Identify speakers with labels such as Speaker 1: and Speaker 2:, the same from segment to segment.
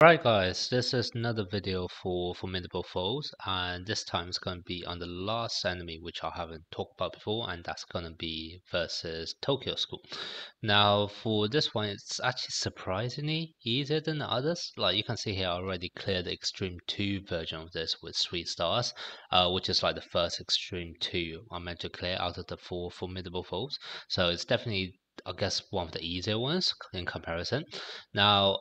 Speaker 1: Right guys, this is another video for Formidable Foes, and this time it's going to be on the last enemy which I haven't talked about before, and that's going to be versus Tokyo School. Now for this one, it's actually surprisingly easier than the others. Like you can see here, I already cleared the Extreme 2 version of this with 3 stars, which is like the first Extreme 2 I meant to clear out of the 4 Formidable Foes. So it's definitely, I guess, one of the easier ones in comparison. Now,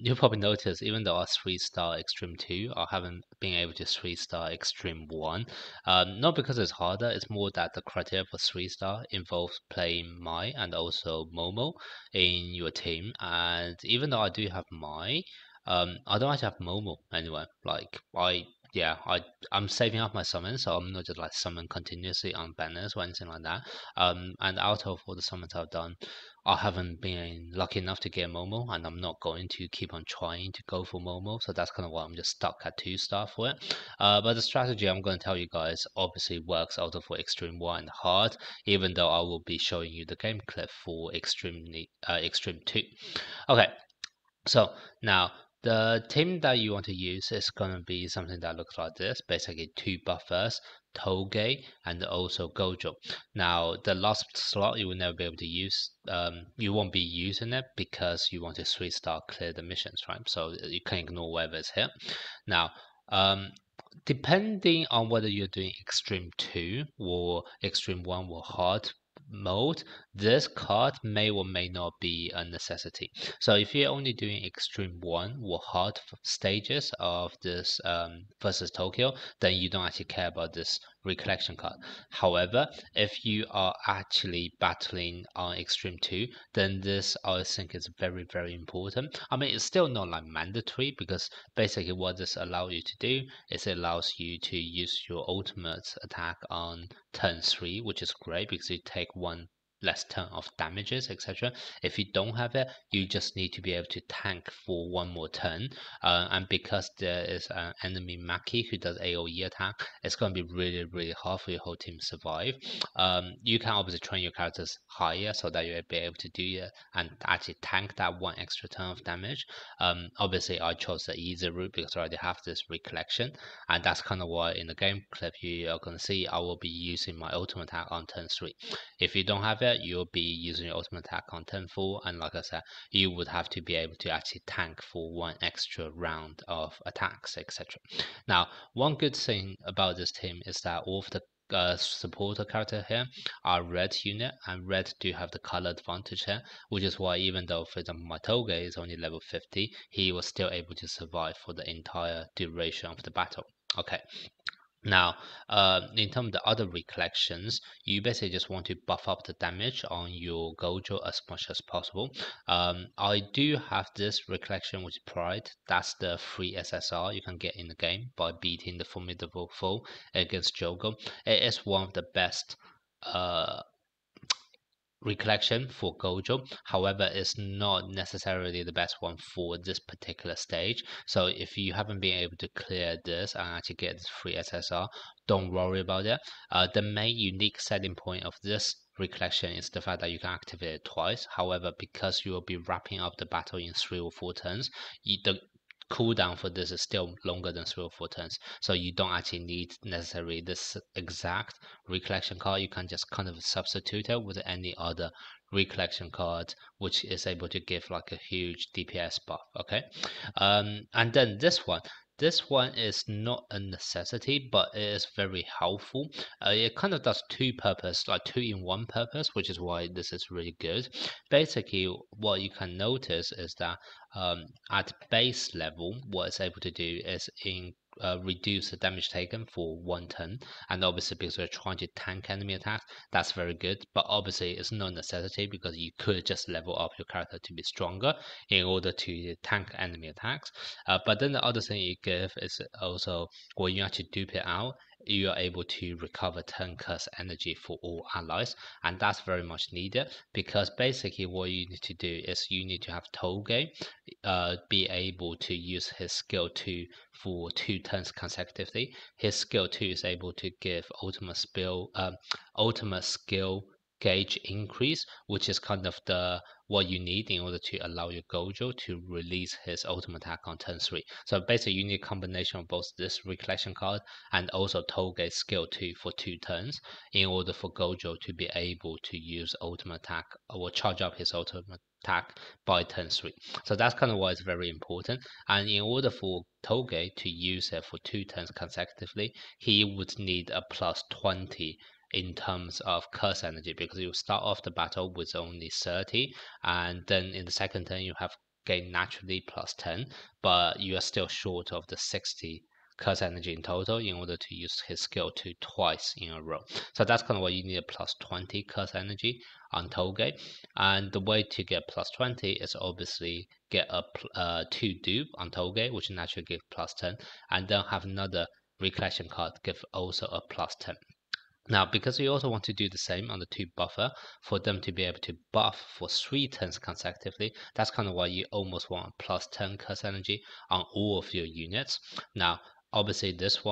Speaker 1: you'll probably notice, even though I 3-star Extreme 2, I haven't been able to 3-star Extreme 1. Not because it's harder, it's more that the criteria for 3-star involves playing Mai and also Momo in your team. And even though I do have Mai, I don't actually have Momo anyway. I'm saving up my summons, so I'm not just like summon continuously on banners or anything like that. And out of all the summons I've done, I haven't been lucky enough to get Momo, and I'm not going to keep on trying to go for Momo, so that's kind of why I'm just stuck at 2-star for it. But the strategy I'm going to tell you guys obviously works out for Extreme 1 and Hard, even though I will be showing you the game clip for Extreme 2. Okay, so now the team that you want to use is going to be something that looks like this, basically 2 buffers, Toge and also Gojo. Now the last slot you will never be able to use, you won't be using it because you want to 3-star clear the missions, right? So you can ignore whatever's here. Now, depending on whether you're doing Extreme 2 or Extreme 1 or Hard mode, this card may or may not be a necessity. So if you're only doing Extreme 1 or Hard stages of this versus Tokyo, then you don't actually care about this recollection card. However, if you are actually battling on Extreme 2, then this I think is very, very important. I mean, it's still not like mandatory, because basically what this allows you to do is it allows you to use your ultimate attack on turn 3, which is great because you take one less turn of damages, etc. If you don't have it, you just need to be able to tank for one more turn. And because there is an enemy Maki who does AoE attack, it's going to be really, really hard for your whole team to survive. You can obviously train your characters higher so that you'll be able to do it and actually tank that one extra turn of damage. Obviously, I chose the easy route because I already have this recollection, and that's kind of why in the game clip you are going to see I will be using my ultimate attack on turn 3. If you don't have it, you'll be using your ultimate attack on turn 4, and like I said, you would have to be able to actually tank for one extra round of attacks, etc. Now, one good thing about this team is that all of the supporter character here are red unit, and red do have the color advantage here, which is why even though, for example, my Toge is only level 50, he was still able to survive for the entire duration of the battle. Okay. Now, in terms of the other recollections, you basically just want to buff up the damage on your Gojo as much as possible. I do have this recollection with Pride. That's the free SSR you can get in the game by beating the Formidable Foe against Jogo. It is one of the best uh, recollection for Gojo. However, it's not necessarily the best one for this particular stage. So if you haven't been able to clear this and actually get this free SSR, don't worry about it. The main unique selling point of this recollection is the fact that you can activate it twice. However, because you will be wrapping up the battle in 3 or 4 turns, the cooldown for this is still longer than 3 or 4 turns, so you don't actually need necessarily this exact recollection card. You can just kind of substitute it with any other recollection card which is able to give like a huge DPS buff. Okay, and then this one is not a necessity, but it is very helpful. It kind of does two purpose, like 2-in-1 purpose, which is why this is really good. Basically, what you can notice is that at base level, what it's able to do is reduce the damage taken for 1 turn, and obviously because we're trying to tank enemy attacks, that's very good. But obviously it's no necessity because you could just level up your character to be stronger in order to tank enemy attacks. But then the other thing you give is also when you actually dupe it out, you are able to recover turn curse energy for all allies, and that's very much needed because basically what you need to do is you need to have Toge be able to use his skill 2 for 2 turns consecutively. His skill 2 is able to give ultimate skill gauge increase, which is kind of the what you need in order to allow your Gojo to release his ultimate attack on turn 3. So basically you need a combination of both this recollection card and also Toge's skill 2 for 2 turns in order for Gojo to be able to use ultimate attack or charge up his ultimate attack by turn 3. So that's kind of why it's very important. And in order for Toge to use it for 2 turns consecutively, he would need a plus 20 in terms of curse energy, because you start off the battle with only 30, and then in the second turn you have gained naturally plus 10, but you are still short of the 60 curse energy in total in order to use his skill 2 twice in a row. So that's kind of why you need a plus 20 curse energy on Toge. And the way to get plus 20 is obviously get a 2 dupe on Toge, which naturally give plus 10, and then have another recollection card give also a plus 10. Now, because we also want to do the same on the 2 buffer for them to be able to buff for 3 turns consecutively, that's kind of why you almost want a plus 10 curse energy on all of your units. Now, obviously this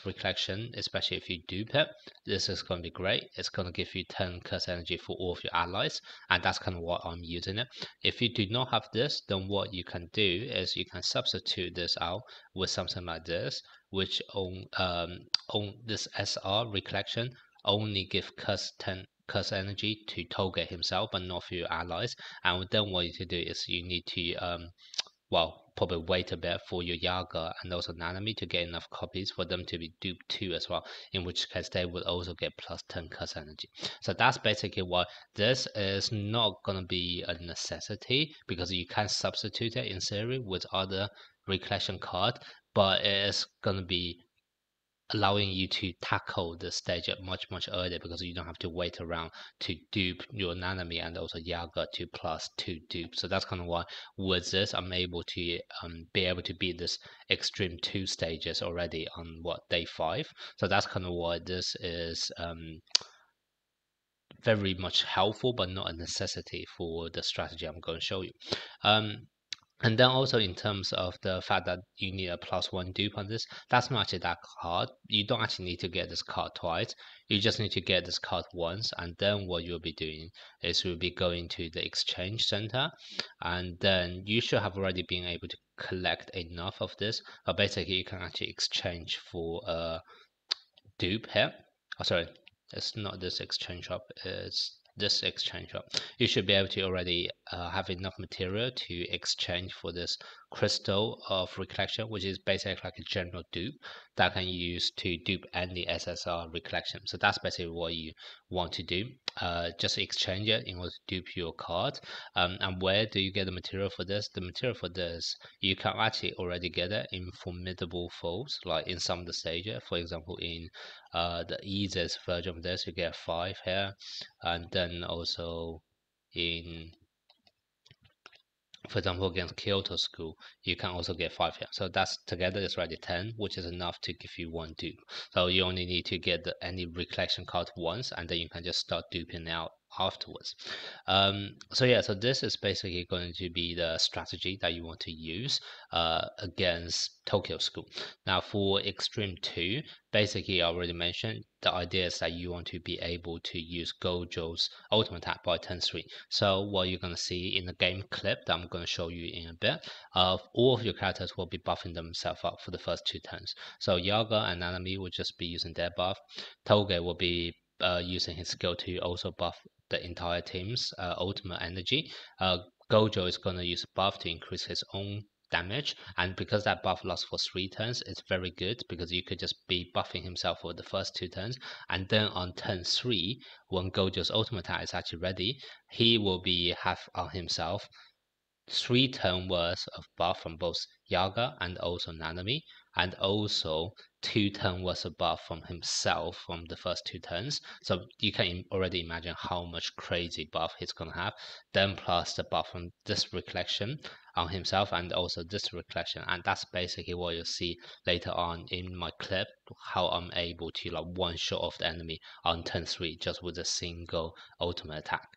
Speaker 1: reflection, especially if you dupe it, this is going to be great. It's going to give you 10 curse energy for all of your allies, and that's kind of what I'm using it. If you do not have this, then what you can do is you can substitute this out with something like this, which on this SR recollection only give curse 10 curse energy to Toge himself, but not for your allies. And then what you need to do is you need to well, probably wait a bit for your Yaga and also Nanami to get enough copies for them to be duped too as well, in which case they would also get plus 10 curse energy. So that's basically why this is not going to be a necessity, because you can substitute it in theory with other recollection card, but it is going to be allowing you to tackle the stage at much earlier, because you don't have to wait around to dupe your Nanami and also Yaga to plus 2 dupe. So that's kind of why with this I'm able to be able to beat this extreme 2 stages already on day 5. So that's kind of why this is very much helpful, but not a necessity for the strategy I'm going to show you. And then also in terms of the fact that you need a plus 1 dupe on this, that's not actually that hard. You don't actually need to get this card twice. You just need to get this card once, and then what you'll be doing is you'll be going to the exchange center, and then you should have already been able to collect enough of this. But basically you can actually exchange for a dupe here. Oh, sorry, it's not this exchange shop, it's this exchange shop. You should be able to already have enough material to exchange for this crystal of recollection, which is basically like a general dupe that can use to dupe any SSR recollection. So that's basically what you want to do. Just exchange it in order to dupe your card. And where do you get the material for this? The material for this, you can actually already get it in formidable foes, like in some of the stages. For example, in the easiest version of this, you get 5 here, and then also in, for example, against Kyoto School, you can also get 5 here. So that's together is already 10, which is enough to give you 1 dupe. So you only need to get any recollection card once, and then you can just start duping out afterwards. So this is basically going to be the strategy that you want to use against Tokyo School. Now for Extreme 2, basically I already mentioned the idea is that you want to be able to use Gojo's ultimate attack by turn 3. So what you're going to see in the game clip that I'm going to show you in a bit, all of your characters will be buffing themselves up for the first 2 turns. So Yaga and Nanami will just be using their buff. Toge will be using his skill to also buff the entire team's ultimate energy. Gojo is going to use a buff to increase his own damage, and because that buff lasts for 3 turns, it's very good because you could just be buffing himself for the first 2 turns, and then on turn 3, when Gojo's ultimate attack is actually ready, he will be have on himself 3 turn worth of buff from both Yaga and also Nanami, and also 2 turn worth of buff from himself from the first 2 turns. So you can already imagine how much crazy buff he's gonna have. Then plus the buff from this recollection on himself and also this recollection, and that's basically what you'll see later on in my clip, how I'm able to like one shot off the enemy on turn 3 just with a single ultimate attack.